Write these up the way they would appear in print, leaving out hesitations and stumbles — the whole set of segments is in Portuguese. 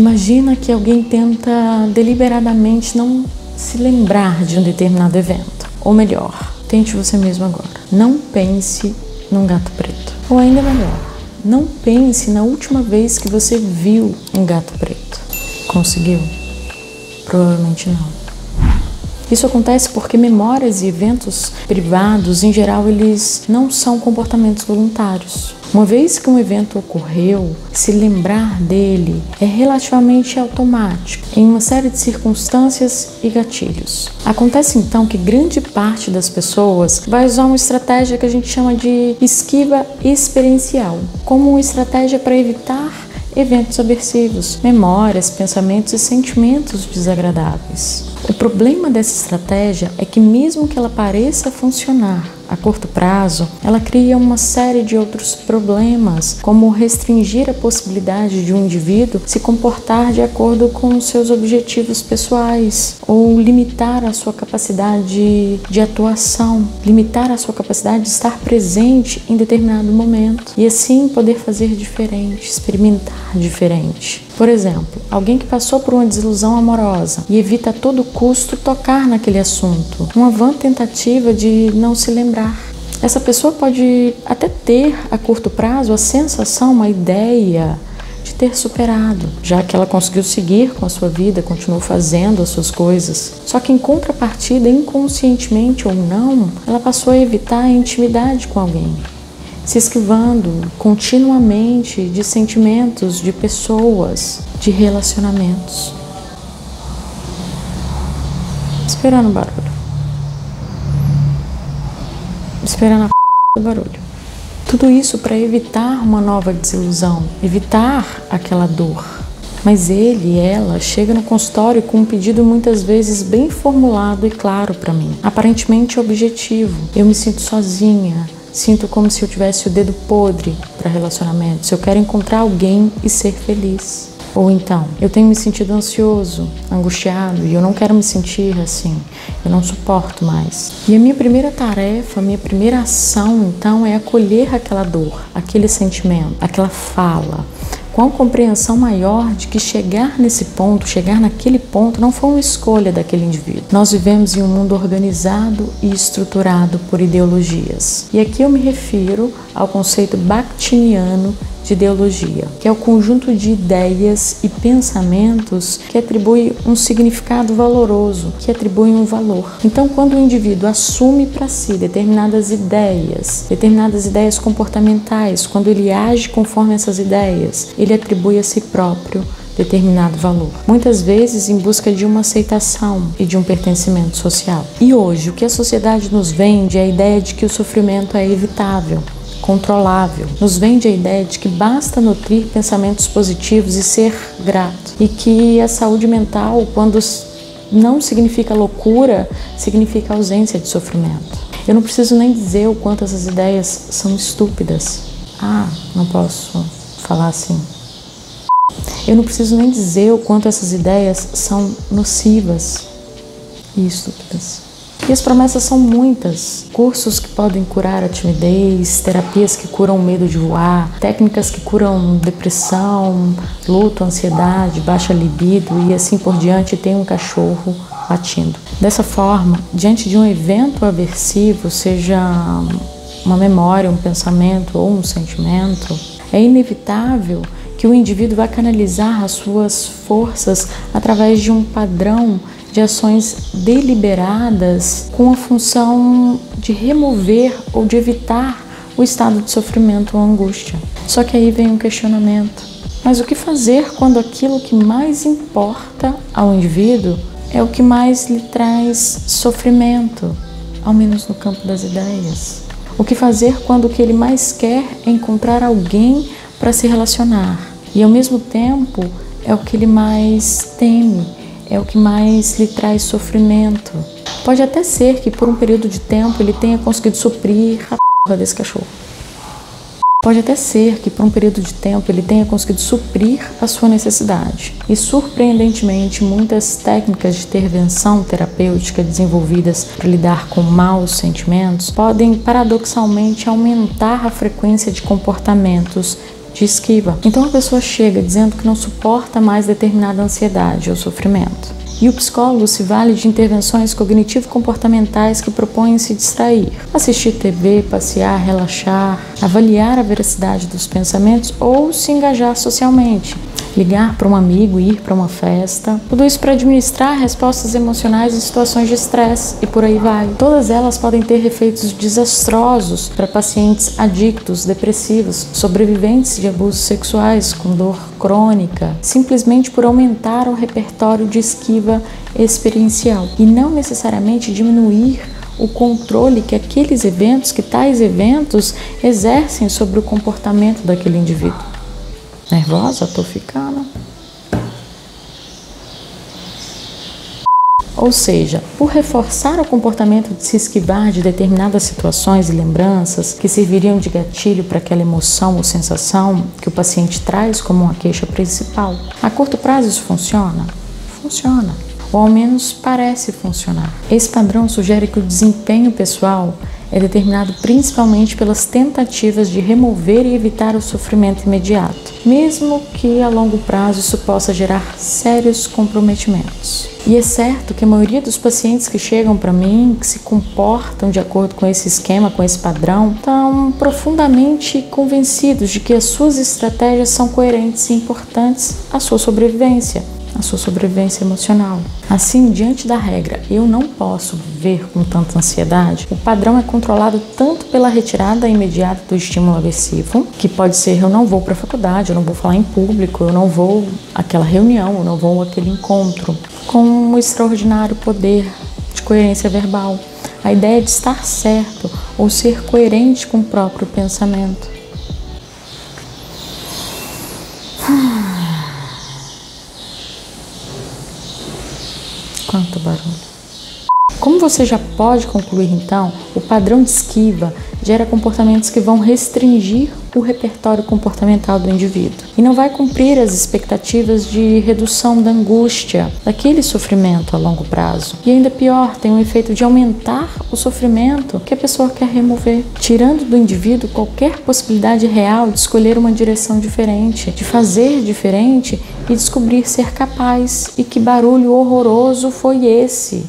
Imagina que alguém tenta deliberadamente não se lembrar de um determinado evento. Ou melhor, tente você mesmo agora. Não pense num gato preto. Ou ainda melhor, não pense na última vez que você viu um gato preto. Conseguiu? Provavelmente não. Isso acontece porque memórias e eventos privados, em geral, eles não são comportamentos voluntários. Uma vez que um evento ocorreu, se lembrar dele é relativamente automático, em uma série de circunstâncias e gatilhos. Acontece então que grande parte das pessoas vai usar uma estratégia que a gente chama de esquiva experiencial, como uma estratégia para evitar eventos aversivos, memórias, pensamentos e sentimentos desagradáveis. O problema dessa estratégia é que, mesmo que ela pareça funcionar a curto prazo, ela cria uma série de outros problemas, como restringir a possibilidade de um indivíduo se comportar de acordo com seus objetivos pessoais, ou limitar a sua capacidade de atuação, limitar a sua capacidade de estar presente em determinado momento, e assim poder fazer diferente, experimentar diferente. Por exemplo, alguém que passou por uma desilusão amorosa e evita a todo custo tocar naquele assunto, uma vã tentativa de não se lembrar. Essa pessoa pode até ter a curto prazo a sensação, a ideia de ter superado, já que ela conseguiu seguir com a sua vida, continuou fazendo as suas coisas. Só que em contrapartida, inconscientemente ou não, ela passou a evitar a intimidade com alguém, se esquivando continuamente de sentimentos, de pessoas, de relacionamentos. Esperando o barulho. Esperando a do barulho. Tudo isso para evitar uma nova desilusão, evitar aquela dor. Mas ele e ela chegam no consultório com um pedido muitas vezes bem formulado e claro para mim, aparentemente objetivo. Eu me sinto sozinha. Sinto como se eu tivesse o dedo podre para relacionamentos. Eu quero encontrar alguém e ser feliz. Ou então, eu tenho me sentido ansioso, angustiado e eu não quero me sentir assim. Eu não suporto mais. E a minha primeira tarefa, a minha primeira ação, então, é acolher aquela dor, aquele sentimento, aquela fala, com a compreensão maior de que chegar nesse ponto, chegar naquele ponto, não foi uma escolha daquele indivíduo. Nós vivemos em um mundo organizado e estruturado por ideologias. E aqui eu me refiro ao conceito bakhtiniano de ideologia, que é o conjunto de ideias e pensamentos que atribui um significado valoroso, que atribui um valor. Então, quando o indivíduo assume para si determinadas ideias comportamentais, quando ele age conforme essas ideias, ele atribui a si próprio determinado valor, muitas vezes em busca de uma aceitação e de um pertencimento social. E hoje, o que a sociedade nos vende é a ideia de que o sofrimento é evitável, controlável. Nos vende a ideia de que basta nutrir pensamentos positivos e ser grato. E que a saúde mental, quando não significa loucura, significa ausência de sofrimento. Eu não preciso nem dizer o quanto essas ideias são estúpidas. Não posso falar assim. Eu não preciso nem dizer o quanto essas ideias são nocivas e estúpidas. E as promessas são muitas. Cursos que podem curar a timidez, terapias que curam o medo de voar, técnicas que curam depressão, luto, ansiedade, baixa libido e assim por diante. Tem um cachorro latindo. Dessa forma, diante de um evento aversivo, seja uma memória, um pensamento ou um sentimento, é inevitável que o indivíduo vai canalizar as suas forças através de um padrão de ações deliberadas com a função de remover ou de evitar o estado de sofrimento ou angústia. Só que aí vem um questionamento. Mas o que fazer quando aquilo que mais importa ao indivíduo é o que mais lhe traz sofrimento, ao menos no campo das ideias? O que fazer quando o que ele mais quer é encontrar alguém para se relacionar e ao mesmo tempo é o que ele mais teme, é o que mais lhe traz sofrimento? Pode até ser que por um período de tempo ele tenha conseguido suprir a porra desse cachorro. Pode até ser que por um período de tempo ele tenha conseguido suprir a sua necessidade. E surpreendentemente, muitas técnicas de intervenção terapêutica desenvolvidas para lidar com maus sentimentos podem paradoxalmente aumentar a frequência de comportamentos de esquiva. Então a pessoa chega dizendo que não suporta mais determinada ansiedade ou sofrimento. E o psicólogo se vale de intervenções cognitivo-comportamentais que propõem se distrair, assistir TV, passear, relaxar, avaliar a veracidade dos pensamentos ou se engajar socialmente, ligar para um amigo, ir para uma festa, tudo isso para administrar respostas emocionais em situações de estresse e por aí vai. Todas elas podem ter efeitos desastrosos para pacientes adictos, depressivos, sobreviventes de abusos sexuais com dor crônica, simplesmente por aumentar o repertório de esquiva experiencial e não necessariamente diminuir o controle que tais eventos exercem sobre o comportamento daquele indivíduo. Nervosa? Tô ficando. Ou seja, por reforçar o comportamento de se esquivar de determinadas situações e lembranças que serviriam de gatilho para aquela emoção ou sensação que o paciente traz como uma queixa principal. A curto prazo isso funciona? Funciona. Ou ao menos parece funcionar. Esse padrão sugere que o desempenho pessoal é determinado principalmente pelas tentativas de remover e evitar o sofrimento imediato, mesmo que a longo prazo isso possa gerar sérios comprometimentos. E é certo que a maioria dos pacientes que chegam para mim, que se comportam de acordo com esse esquema, com esse padrão, estão profundamente convencidos de que as suas estratégias são coerentes e importantes à sua sobrevivência emocional. Assim, diante da regra, eu não posso viver com tanta ansiedade, o padrão é controlado tanto pela retirada imediata do estímulo aversivo, que pode ser eu não vou para a faculdade, eu não vou falar em público, eu não vou àquela reunião, eu não vou àquele encontro, com um extraordinário poder de coerência verbal. A ideia de estar certo ou ser coerente com o próprio pensamento. Quanto barulho. Como você já pode concluir então, o padrão de esquiva gera comportamentos que vão restringir o repertório comportamental do indivíduo e não vai cumprir as expectativas de redução da angústia, daquele sofrimento a longo prazo. E ainda pior, tem o efeito de aumentar o sofrimento que a pessoa quer remover, tirando do indivíduo qualquer possibilidade real de escolher uma direção diferente, de fazer diferente e descobrir ser capaz. E que barulho horroroso foi esse?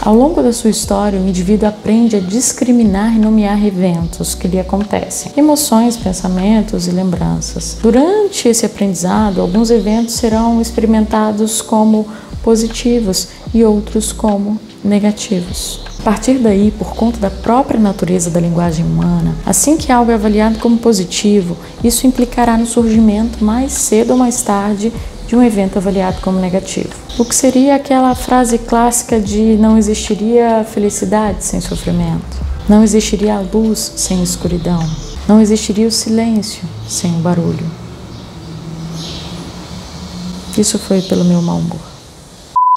Ao longo da sua história, o indivíduo aprende a discriminar e nomear eventos que lhe acontecem, emoções, pensamentos e lembranças. Durante esse aprendizado, alguns eventos serão experimentados como positivos e outros como negativos. A partir daí, por conta da própria natureza da linguagem humana, assim que algo é avaliado como positivo, isso implicará no surgimento, mais cedo ou mais tarde, de um evento avaliado como negativo. O que seria aquela frase clássica de não existiria felicidade sem sofrimento, não existiria a luz sem escuridão, não existiria o silêncio sem o barulho. Isso foi pelo meu mau humor.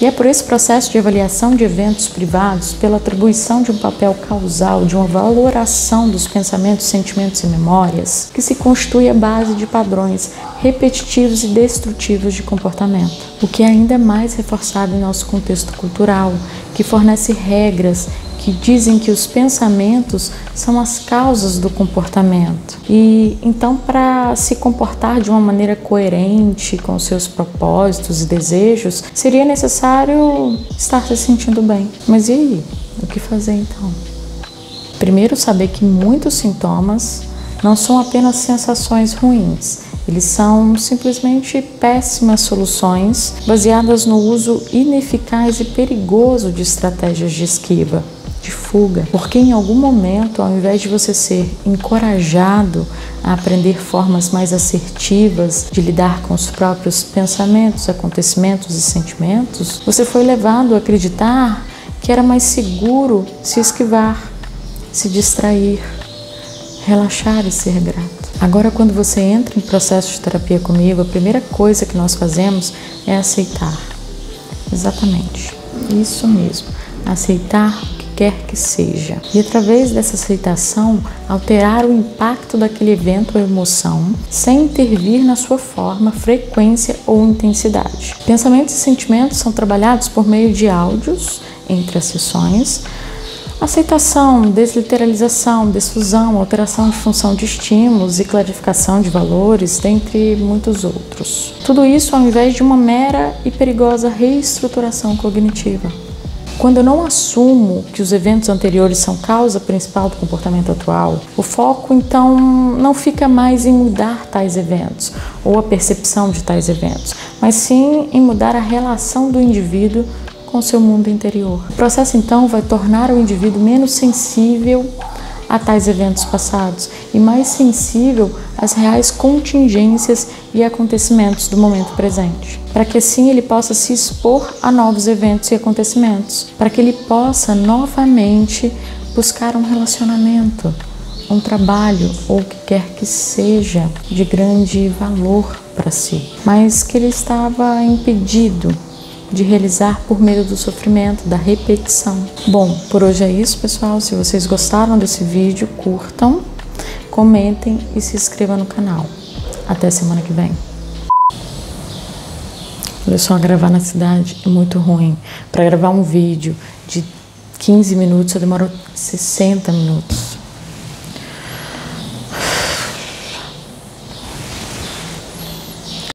E é por esse processo de avaliação de eventos privados, pela atribuição de um papel causal, de uma valoração dos pensamentos, sentimentos e memórias, que se constitui a base de padrões repetitivos e destrutivos de comportamento. O que é ainda mais reforçado em nosso contexto cultural, que fornece regras que dizem que os pensamentos são as causas do comportamento. E então, para se comportar de uma maneira coerente com seus propósitos e desejos, seria necessário estar se sentindo bem. Mas e aí? O que fazer então? Primeiro, saber que muitos sintomas não são apenas sensações ruins. Eles são simplesmente péssimas soluções baseadas no uso ineficaz e perigoso de estratégias de esquiva, de fuga, porque em algum momento, ao invés de você ser encorajado a aprender formas mais assertivas de lidar com os próprios pensamentos, acontecimentos e sentimentos, você foi levado a acreditar que era mais seguro se esquivar, se distrair, relaxar e ser grato. Agora, quando você entra em processo de terapia comigo, a primeira coisa que nós fazemos é aceitar. Exatamente, isso mesmo, aceitar quer que seja. E através dessa aceitação, alterar o impacto daquele evento ou emoção, sem intervir na sua forma, frequência ou intensidade. Pensamentos e sentimentos são trabalhados por meio de áudios entre as sessões, aceitação, desliteralização, desfusão, alteração de função de estímulos e clarificação de valores, dentre muitos outros. Tudo isso ao invés de uma mera e perigosa reestruturação cognitiva. Quando eu não assumo que os eventos anteriores são causa principal do comportamento atual, o foco então não fica mais em mudar tais eventos ou a percepção de tais eventos, mas sim em mudar a relação do indivíduo com seu mundo interior. O processo então vai tornar o indivíduo menos sensível a tais eventos passados e mais sensível às reais contingências e acontecimentos do momento presente, para que assim ele possa se expor a novos eventos e acontecimentos, para que ele possa novamente buscar um relacionamento, um trabalho ou o que quer que seja de grande valor para si, mas que ele estava impedido de realizar por meio do sofrimento, da repetição. Bom, por hoje é isso, pessoal. Se vocês gostaram desse vídeo, curtam, comentem e se inscrevam no canal. Até semana que vem. Olha só, gravar na cidade é muito ruim. Para gravar um vídeo de 15 minutos, eu demoro 60 minutos.